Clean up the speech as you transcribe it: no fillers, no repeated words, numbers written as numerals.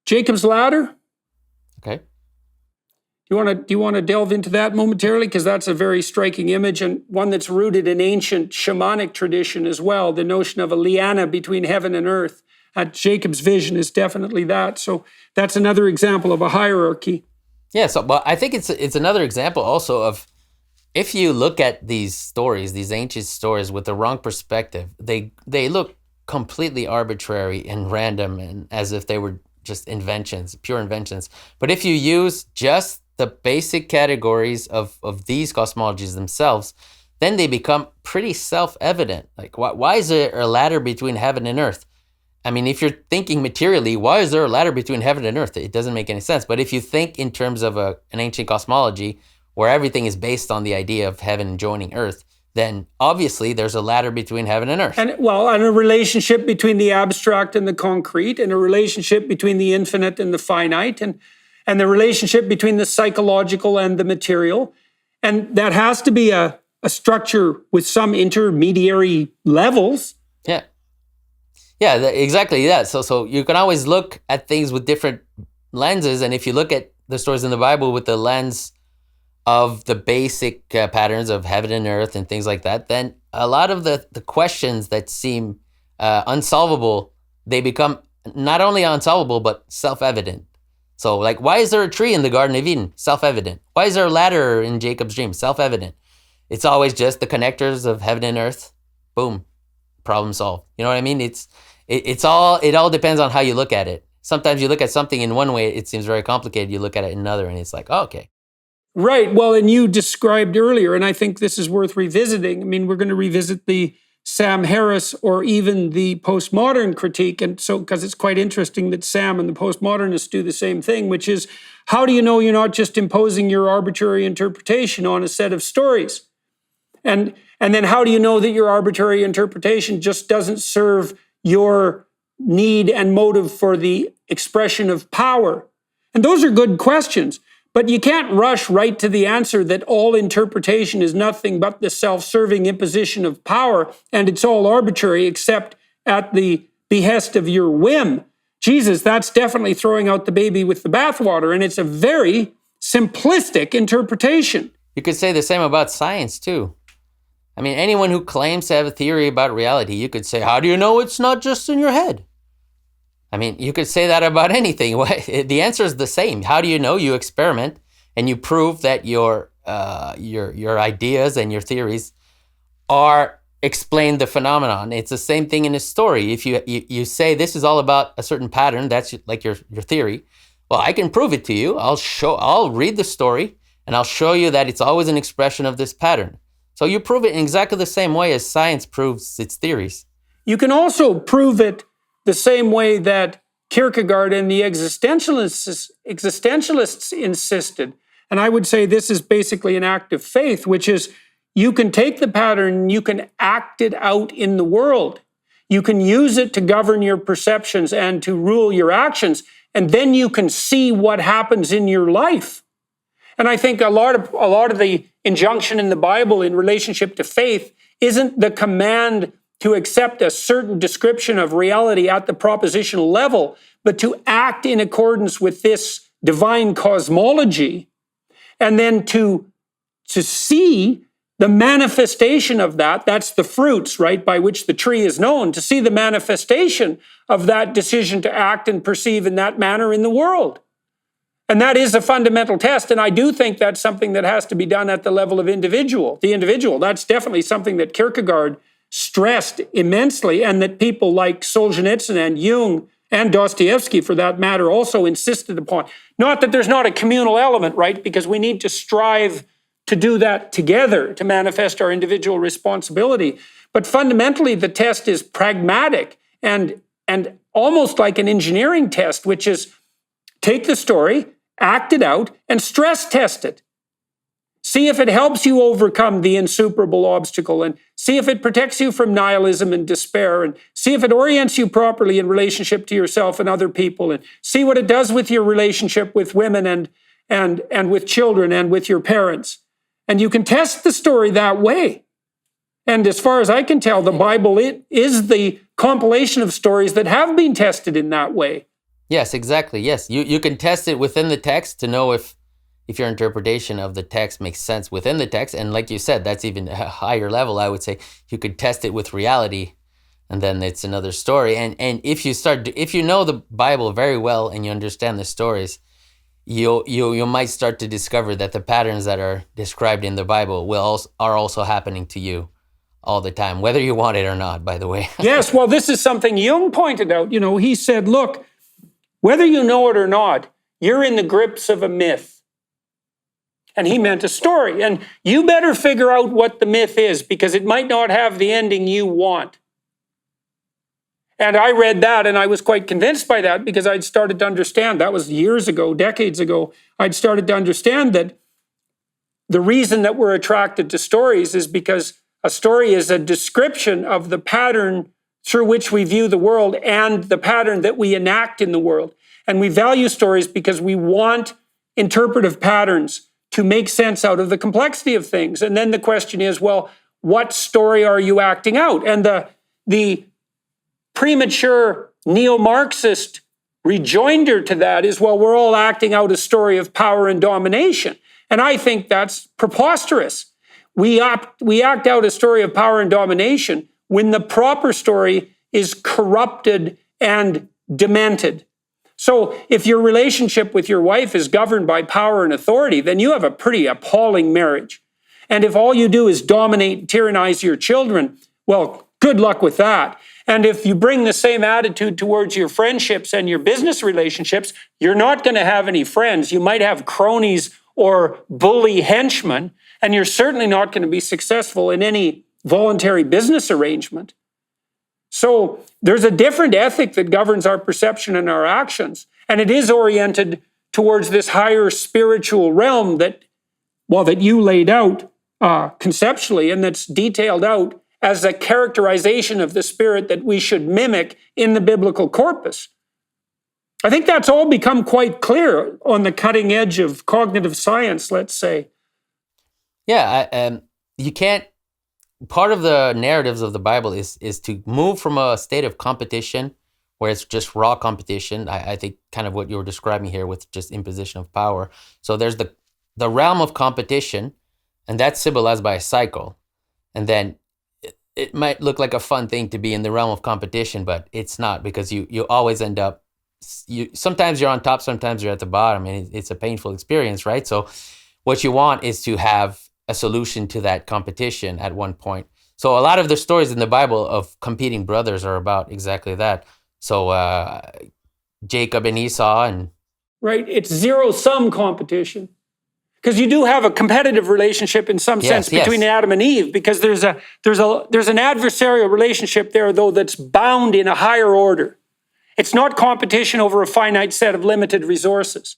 Jacob's ladder. Okay. Do you want to delve into that momentarily? Because that's a very striking image and one that's rooted in ancient shamanic tradition as well. The notion of a liana between heaven and earth. Jacob's vision is definitely that. So that's another example of a hierarchy. Yeah, but I think it's another example also of, if you look at these stories, these ancient stories with the wrong perspective, they look completely arbitrary and random and as if they were just inventions, pure inventions. But if you use just the basic categories of these cosmologies themselves, then they become pretty self-evident. Like, why is there a ladder between heaven and earth? I mean, if you're thinking materially, why is there a ladder between heaven and earth? It doesn't make any sense. But if you think in terms of an ancient cosmology where everything is based on the idea of heaven joining earth, then obviously there's a ladder between heaven and earth. And a relationship between the abstract and the concrete, and a relationship between the infinite and the finite, and the relationship between the psychological and the material. And that has to be a structure with some intermediary levels. Yeah. Yeah, exactly that. So you can always look at things with different lenses. And if you look at the stories in the Bible with the lens of the basic patterns of heaven and earth and things like that, then a lot of the questions that seem unsolvable, they become not only unsolvable, but self-evident. So like, why is there a tree in the Garden of Eden? Self-evident. Why is there a ladder in Jacob's dream? Self-evident. It's always just the connectors of heaven and earth. Boom. Problem solved. You know what I mean? It all depends on how you look at it. Sometimes you look at something in one way, it seems very complicated. You look at it in another and it's like, oh, okay. Right. Well, and you described earlier, and I think this is worth revisiting. I mean, we're going to revisit the Sam Harris or even the postmodern critique. And so, because it's quite interesting that Sam and the postmodernists do the same thing, which is, how do you know you're not just imposing your arbitrary interpretation on a set of stories? And then how do you know that your arbitrary interpretation just doesn't serve your need and motive for the expression of power? And those are good questions. But you can't rush right to the answer that all interpretation is nothing but the self-serving imposition of power, and it's all arbitrary except at the behest of your whim. Jesus, that's definitely throwing out the baby with the bathwater, and it's a very simplistic interpretation. You could say the same about science, too. I mean, anyone who claims to have a theory about reality, you could say, how do you know it's not just in your head? I mean, you could say that about anything. The answer is the same. How do you know? You experiment and you prove that your ideas and your theories are explain the phenomenon. It's the same thing in a story. If you say this is all about a certain pattern, that's like your theory. Well, I can prove it to you. I'll read the story and I'll show you that it's always an expression of this pattern. So you prove it in exactly the same way as science proves its theories. You can also prove it the same way that Kierkegaard and the existentialists insisted. And I would say this is basically an act of faith, which is you can take the pattern and you can act it out in the world. You can use it to govern your perceptions and to rule your actions, and then you can see what happens in your life. And I think a lot of the injunction in the Bible in relationship to faith isn't the command to accept a certain description of reality at the propositional level, but to act in accordance with this divine cosmology, and then to see the manifestation of that. That's the fruits, right, by which the tree is known, to see the manifestation of that decision to act and perceive in that manner in the world. And that is a fundamental test, and I do think that's something that has to be done at the level of the individual. That's definitely something that Kierkegaard stressed immensely, and that people like Solzhenitsyn and Jung and Dostoevsky, for that matter, also insisted upon. Not that there's not a communal element, right? Because we need to strive to do that together, to manifest our individual responsibility. But fundamentally, the test is pragmatic and almost like an engineering test, which is take the story, act it out, and stress test it. See if it helps you overcome the insuperable obstacle, and see if it protects you from nihilism and despair, and see if it orients you properly in relationship to yourself and other people, and see what it does with your relationship with women and with children and with your parents. And you can test the story that way. And as far as I can tell, the Bible, it is the compilation of stories that have been tested in that way. Yes, exactly. Yes, you can test it within the text to know if your interpretation of the text makes sense within the text. And like you said, that's even a higher level. I would say you could test it with reality, and then it's another story. And if you know the Bible very well and you understand the stories, you might start to discover that the patterns that are described in the Bible are also happening to you all the time, whether you want it or not, by the way. Yes, well, this is something Jung pointed out. He said, look, whether you know it or not, you're in the grips of a myth. And he meant a story. And you better figure out what the myth is, because it might not have the ending you want. And I read that and I was quite convinced by that, because I'd started to understand, that was years ago, decades ago, I'd started to understand that the reason that we're attracted to stories is because a story is a description of the pattern through which we view the world and the pattern that we enact in the world. And we value stories because we want interpretive patterns to make sense out of the complexity of things. And then the question is, well, what story are you acting out? And the premature neo-Marxist rejoinder to that is, well, we're all acting out a story of power and domination. And I think that's preposterous. We act out a story of power and domination when the proper story is corrupted and demented. So if your relationship with your wife is governed by power and authority, then you have a pretty appalling marriage. And if all you do is dominate and tyrannize your children, well, good luck with that. And if you bring the same attitude towards your friendships and your business relationships, you're not going to have any friends. You might have cronies or bully henchmen, and you're certainly not going to be successful in any voluntary business arrangement. So there's a different ethic that governs our perception and our actions. And it is oriented towards this higher spiritual realm that you laid out conceptually, and that's detailed out as a characterization of the spirit that we should mimic in the biblical corpus. I think that's all become quite clear on the cutting edge of cognitive science, let's say. Yeah, you can't. Part of the narratives of the Bible is to move from a state of competition where it's just raw competition. I think kind of what you were describing here with just imposition of power. So there's the realm of competition, and that's symbolized by a cycle. And then it might look like a fun thing to be in the realm of competition, but it's not, because you always end up, sometimes you're on top, sometimes you're at the bottom, and it's a painful experience, right? So what you want is to have a solution to that competition at one point. So a lot of the stories in the Bible of competing brothers are about exactly that. So Jacob and Esau, and right, it's zero-sum competition, because you do have a competitive relationship in some sense between Adam and Eve, because there's an adversarial relationship there, though, that's bound in a higher order. It's not competition over a finite set of limited resources.